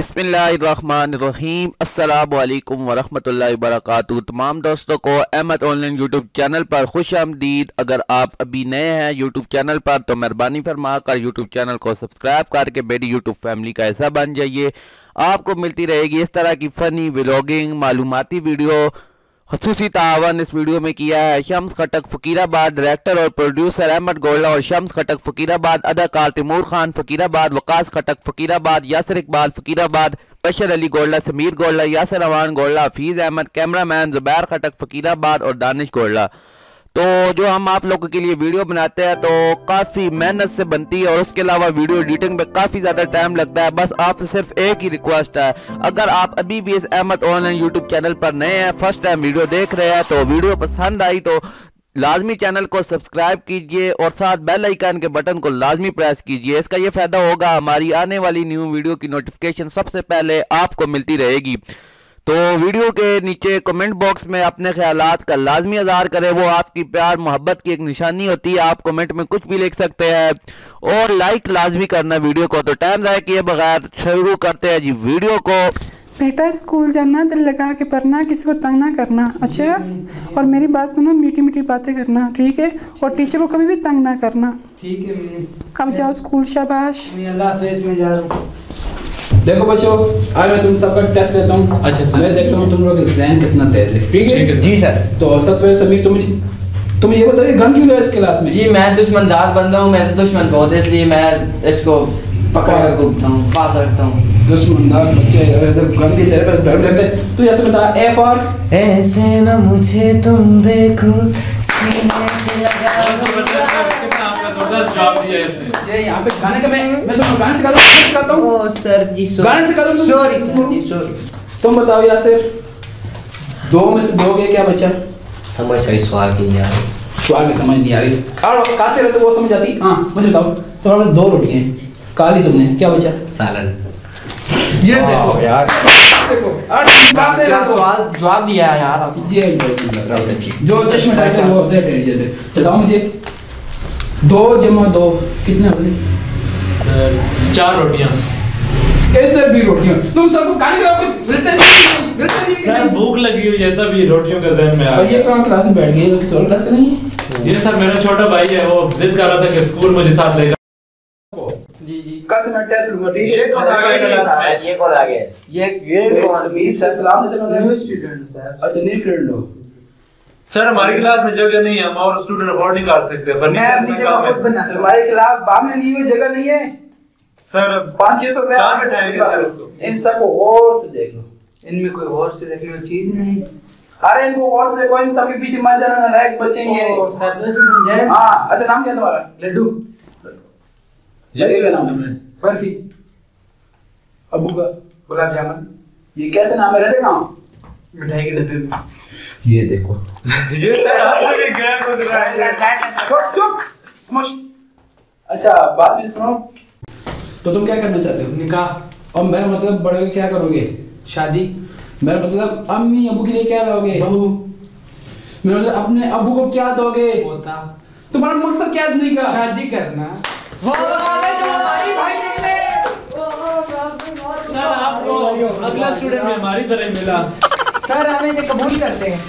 बिस्मिल्लाहिर्रहमानिर्रहीम। अस्सलामु अलैकुम वरहमतुल्लाहि वबरकातुहू। तमाम दोस्तों को अहमद ऑनलाइन यूट्यूब चैनल पर खुश आमदीद। अगर आप अभी नए हैं यूट्यूब चैनल पर तो मेहरबानी फरमा कर यूट्यूब चैनल को सब्सक्राइब करके मेरी यूट्यूब फैमिली का हिस्सा बन जाइए। आपको मिलती रहेगी इस तरह की फ़नी व्लॉगिंग, मालूमाती वीडियो। खसूसी तावन इस वीडियो में किया है शम्स खटक फ़कीराबाद, डायरेक्टर और प्रोड्यूसर अहमद गोल्ला और शम्स खटक फ़कीराबाद, अदाकार तैमूर खान फ़कीराबाद, वकास खटक फ़कीराबाद, यासर इकबाल फ़कीराबाद, बशर अली गोल्ला, समीर गोल्ला, यासर अवान गोल्ला, हफीज़ अहमद, कैमरामैन ज़ुबैर खटक फ़कीराबाद और दानिश गोल्ला। तो जो हम आप लोगों के लिए वीडियो बनाते हैं तो काफ़ी मेहनत से बनती है और उसके अलावा वीडियो एडिटिंग में काफ़ी ज़्यादा टाइम लगता है। बस आपसे सिर्फ एक ही रिक्वेस्ट है, अगर आप अभी भी इस अहमद ऑनलाइन यूट्यूब चैनल पर नए हैं, फर्स्ट टाइम वीडियो देख रहे हैं, तो वीडियो पसंद आई तो लाजमी चैनल को सब्सक्राइब कीजिए और साथ बेल आइकन के बटन को लाजमी प्रेस कीजिए। इसका ये फ़ायदा होगा, हमारी आने वाली न्यू वीडियो की नोटिफिकेशन सबसे पहले आपको मिलती रहेगी। तो वीडियो के नीचे कमेंट बॉक्स में अपने ख्यालात का लाजमी इज़हार करें, वो आपकी प्यार मोहब्बत की एक निशानी होती है। आप कमेंट में कुछ भी लिख सकते हैं और लाइक लाजमी करना वीडियो को। तो टाइम ज़ाया किए बगैर शुरू करते हैं जी वीडियो को। बेटा स्कूल जाना, दिल लगा के पढ़ना, किसी को तंग ना करना, अच्छा? और मेरी बात सुनो, मीठी मीठी बातें करना, ठीक है? और टीचर को कभी भी तंग ना करना, ठीक है? अब जाओ स्कूल, शाबाश। अल्लाह हाफिज़, मैं जा रहा हूँ। देखो बच्चों, आज मैं तुम सबका टेस्ट लेता हूँ। अच्छा सर। मैं देखता हूँ तुम लोग का ज़हन कितना तेज है, ठीक है? जी सर। तो सबसे पहले समीर, तुम ये बताओ, ये गन क्यों है इस क्लास में? जी मैं दुश्मनदार बंदा हूँ, मैं तो दुश्मन बहुत है, इसलिए मैं इसको पकड़ कर घूमता हूँ, पास रखता हूँ। दुश्मनदार बच्चे गन भी तेरे पास डर लगता है। तो ऐसे बता, ए फॉर ऐसे ना मुझे तुम देखो, सीने से लगा जवाब दिया इसने। ये यहाँ पे गाने का मैं तुम्हें गाने सिखाता हूँ। ओ सर जी गाने सिखाता हूँ। सॉरी सर जी सॉरी। तुम बताओ यासिर, दो में से दोगे क्या बच्चा? समझ सही सवाल की नहीं आ रही, सवाल की समझ नहीं आ रही और खाते रहते वो समझ आती। हाँ मुझे बताओ, तुम्हारे पास दो रोटियां हैं, काली तुमने क्या बचा? सालन। ये देखो यार, देखो सवाल जवाब दिया है यार आप। ये जो चश्मे टाइप से वो दे चलाओ मुझे। 2 जमा 2 कितने बने? सर 4 रोटियां। इधर भी रोटियां। तुम सबको खाने का सर भूख लगी हुई है तभी रोटियों का ज़हन में आ गया। और ये कौन क्लास में बैठ गई है? किसी और क्लास का नहीं है? ये सर मेरा छोटा भाई है, वो जिद कर रहा था कि स्कूल मुझे साथ लेगा। जी जी कल से मैं टेस्ट लूंगा, ठीक है? ये कौन आ गया? ये कौन? तमीज से सलाम देते मतलब न्यू स्टूडेंट सर। अच्छा न्यू स्टूडेंट हो। सर हमारी क्लास में जगह नहीं है, हम और स्टूडेंट अफोर्ड नहीं कर सकते। मैं अपनी जगह खुद बनाता हूं, हमारे खिलाफ बाप ने ली हुई जगह नहीं है सर। 500-600 रुपए कहां बैठाएंगे सर इसको? इन सबको गौर से देख लो, इनमें कोई गौर से देखने वाली चीज ही नहीं। अरे इनको गौर से देखो, इन सबके पीछे मत जाना, नालायक बच्चे ही हैं। सर तो से समझाएं। हां अच्छा, नाम क्या है तुम्हारा? लड्डू। जगह का नाम है? बर्फी। अबू का? गुलाब जामुन। ये कैसे नाम है? रहते कहां? मिठाई के डब्बे में। ये देखो ये सर आपसे भी गैर गुजरा है। चुप मश। अच्छा बात भी सुनो, तो तुम क्या करना चाहते हो? निकाह। और मेरा मतलब बड़े होके क्या करोगे? शादी। मेरा मतलब अम्मी अबू के लिए क्या लाओगे? बहू। मेरा मतलब अपने अबू को क्या दोगे? पोता। तुम्हारा मकसद क्या है जिंदगी का? शादी करना। सर आपको अगला स्टूडेंट भी हमारी तरह मिला। सर हम इसे कबूल करते हैं।